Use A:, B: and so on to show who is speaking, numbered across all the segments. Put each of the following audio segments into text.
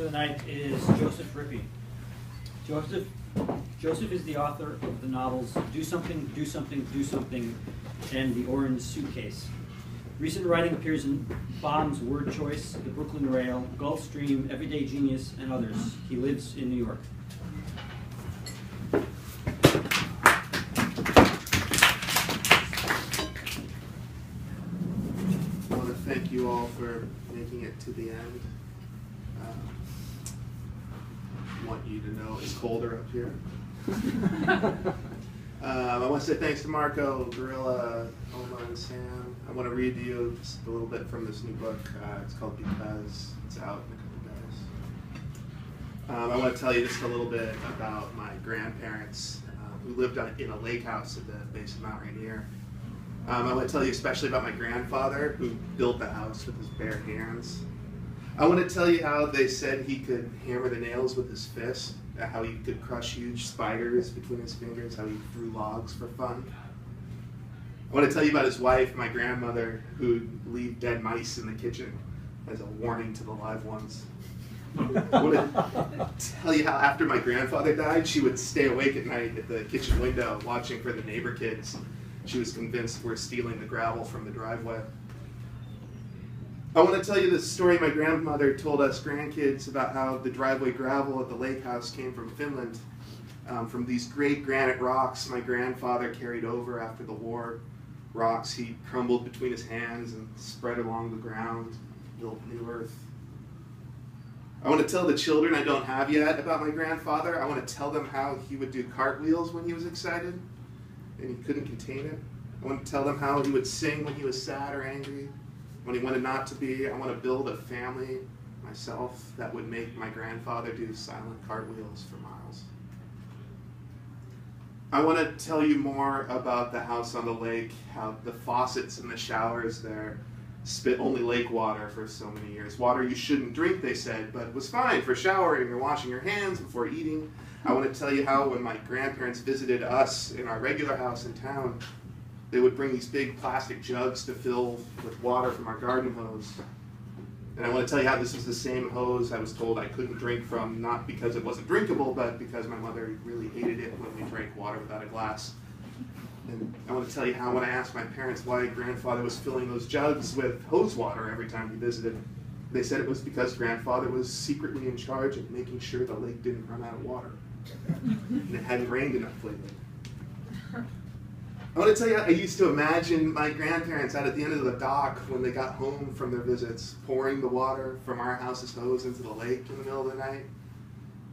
A: for the night is Joseph Riippi. Joseph is the author of the novels Do Something, Do Something, Do Something, and The Orange Suitcase. Recent writing appears in Bomb's Word Choice, The Brooklyn Rail, Gulfstream, Everyday Genius, and others. He lives in New York.
B: I want to thank you all for making it to the end. I want you to know it's colder up here. I want to say thanks to Marco, Guerilla, Oma, and Sam. I want to read to you just a little bit from this new book. It's called Because. It's out in a couple days. I want to tell you just a little bit about my grandparents who lived in a lake house at the base of Mount Rainier. I want to tell you especially about my grandfather who built the house with his bare hands. I want to tell you how they said he could hammer the nails with his fist, how he could crush huge spiders between his fingers, how he threw logs for fun. I want to tell you about his wife, my grandmother, who'd leave dead mice in the kitchen as a warning to the live ones. I want to tell you how after my grandfather died, she would stay awake at night at the kitchen window watching for the neighbor kids. She was convinced we're stealing the gravel from the driveway. I want to tell you the story my grandmother told us grandkids about how the driveway gravel at the lake house came from Finland, from these great granite rocks my grandfather carried over after the war. Rocks he crumbled between his hands and spread along the ground, built new earth. I want to tell the children I don't have yet about my grandfather. I want to tell them how he would do cartwheels when he was excited and he couldn't contain it. I want to tell them how he would sing when he was sad or angry, when he wanted not to be. I want to build a family myself that would make my grandfather do silent cartwheels for miles. I want to tell you more about the house on the lake, how the faucets in the showers there spit only lake water for so many years. Water you shouldn't drink, they said, but was fine for showering or washing your hands before eating. I want to tell you how when my grandparents visited us in our regular house in town, they would bring these big plastic jugs to fill with water from our garden hose. And I want to tell you how this was the same hose I was told I couldn't drink from, not because it wasn't drinkable, but because my mother really hated it when we drank water without a glass. And I want to tell you how when I asked my parents why grandfather was filling those jugs with hose water every time he visited, they said it was because grandfather was secretly in charge of making sure the lake didn't run out of water. And it hadn't rained enough lately. I want to tell you, I used to imagine my grandparents out at the end of the dock when they got home from their visits, pouring the water from our house's hose into the lake in the middle of the night.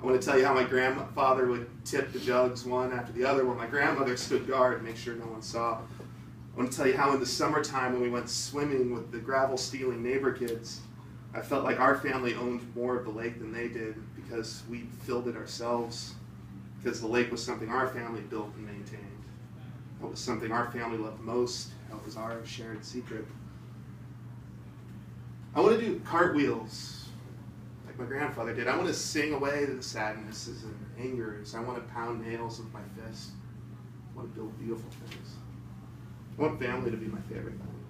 B: I want to tell you how my grandfather would tip the jugs one after the other while my grandmother stood guard to make sure no one saw. I want to tell you how in the summertime when we went swimming with the gravel-stealing neighbor kids, I felt like our family owned more of the lake than they did because we filled it ourselves, because the lake was something our family built and maintained. It was something our family loved most. It was our shared secret. I want to do cartwheels like my grandfather did. I want to sing away the sadnesses and angers. I want to pound nails with my fist. I want to build beautiful things. I want family to be my favorite thing.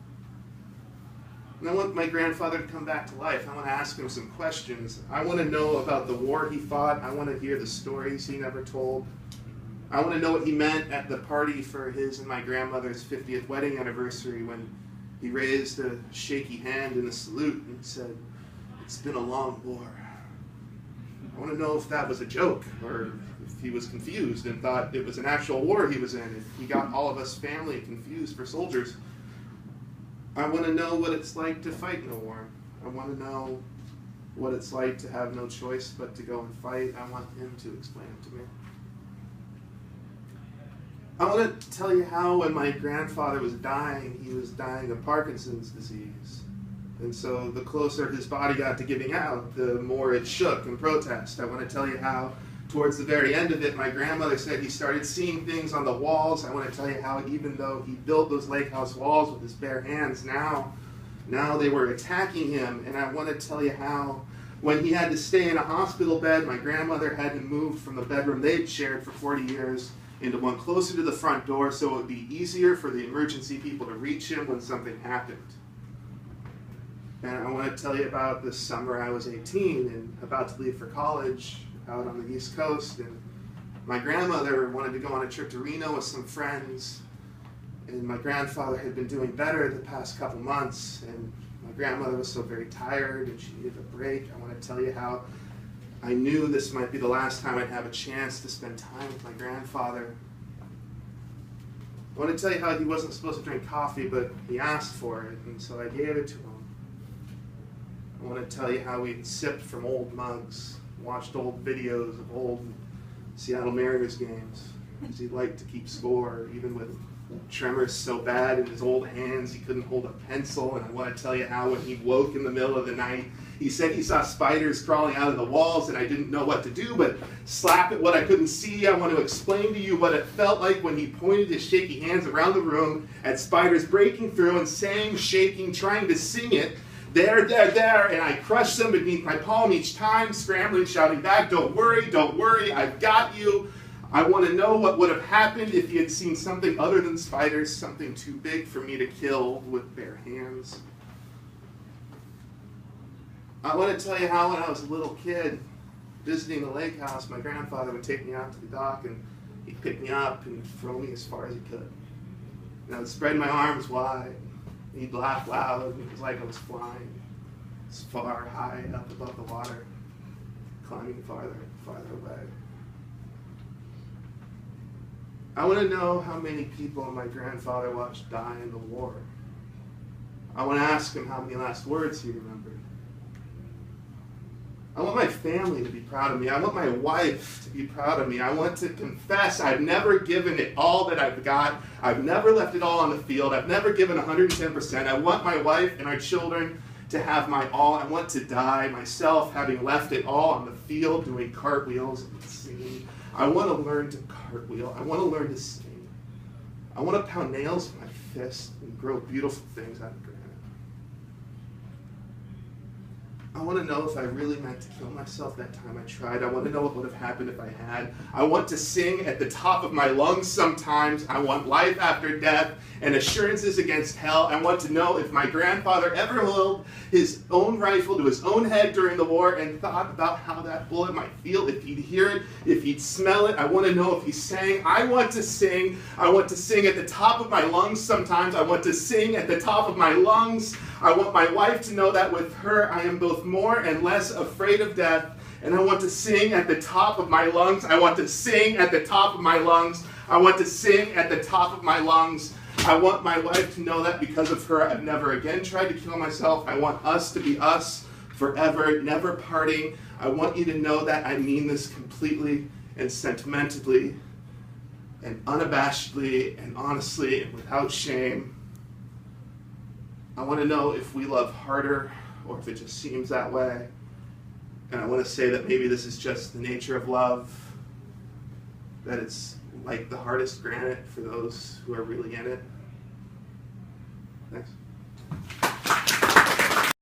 B: And I want my grandfather to come back to life. I want to ask him some questions. I want to know about the war he fought. I want to hear the stories he never told. I want to know what he meant at the party for his and my grandmother's 50th wedding anniversary when he raised a shaky hand in a salute and said, "It's been a long war." I want to know if that was a joke or if he was confused and thought it was an actual war he was in, if he got all of us family confused for soldiers. I want to know what it's like to fight in a war. I want to know what it's like to have no choice but to go and fight. I want him to explain it to me. I want to tell you how when my grandfather was dying, he was dying of Parkinson's disease. And so the closer his body got to giving out, the more it shook in protest. I want to tell you how towards the very end of it, my grandmother said he started seeing things on the walls. I want to tell you how even though he built those lake house walls with his bare hands, now they were attacking him. And I want to tell you how when he had to stay in a hospital bed, my grandmother had to move from the bedroom they'd shared for 40 years into one closer to the front door so it would be easier for the emergency people to reach him when something happened. And I want to tell you about this summer. I was 18 and about to leave for college out on the East Coast, and my grandmother wanted to go on a trip to Reno with some friends, and my grandfather had been doing better the past couple months, and my grandmother was so very tired and she needed a break. I want to tell you how I knew this might be the last time I'd have a chance to spend time with my grandfather. I want to tell you how he wasn't supposed to drink coffee, but he asked for it, and so I gave it to him. I want to tell you how we'd sipped from old mugs, watched old videos of old Seattle Mariners games, because he liked to keep score, even with tremors so bad in his old hands he couldn't hold a pencil. And I want to tell you how when he woke in the middle of the night, he said he saw spiders crawling out of the walls and I didn't know what to do but slap at what I couldn't see. I want to explain to you what it felt like when he pointed his shaky hands around the room at spiders breaking through and saying, shaking, trying to sing it, there, there, there, and I crushed them beneath my palm each time, scrambling, shouting back, don't worry, I've got you. I want to know what would have happened if he had seen something other than spiders, something too big for me to kill with bare hands. I want to tell you how when I was a little kid, visiting the lake house, my grandfather would take me out to the dock and he'd pick me up and throw me as far as he could. And I would spread my arms wide. He'd laugh loud, and it was like I was flying as far high up above the water, climbing farther and farther away. I want to know how many people my grandfather watched die in the war. I want to ask him how many last words he remembered. I want my family to be proud of me. I want my wife to be proud of me. I want to confess I've never given it all that I've got. I've never left it all on the field. I've never given 110%. I want my wife and our children to have my all. I want to die myself, having left it all on the field, doing cartwheels and singing. I want to learn to cartwheel. I want to learn to sing. I want to pound nails with my fist and grow beautiful things out of granite. I want to know if I really meant to kill myself that time I tried. I want to know what would have happened if I had. I want to sing at the top of my lungs sometimes. I want life after death and assurances against hell. I want to know if my grandfather ever held his own rifle to his own head during the war and thought about how that bullet might feel, if he'd hear it, if he'd smell it. I want to know if he sang. I want to sing. I want to sing at the top of my lungs sometimes. I want to sing at the top of my lungs. I want my wife to know that with her I am both more and less afraid of death. And I want to sing at the top of my lungs. I want to sing at the top of my lungs. I want to sing at the top of my lungs. I want my wife to know that because of her I've never again tried to kill myself. I want us to be us forever, never parting. I want you to know that I mean this completely and sentimentally and unabashedly and honestly and without shame. I want to know if we love harder or if it just seems that way. And I want to say that maybe this is just the nature of love, that it's like the hardest granite for those who are really in it. Thanks.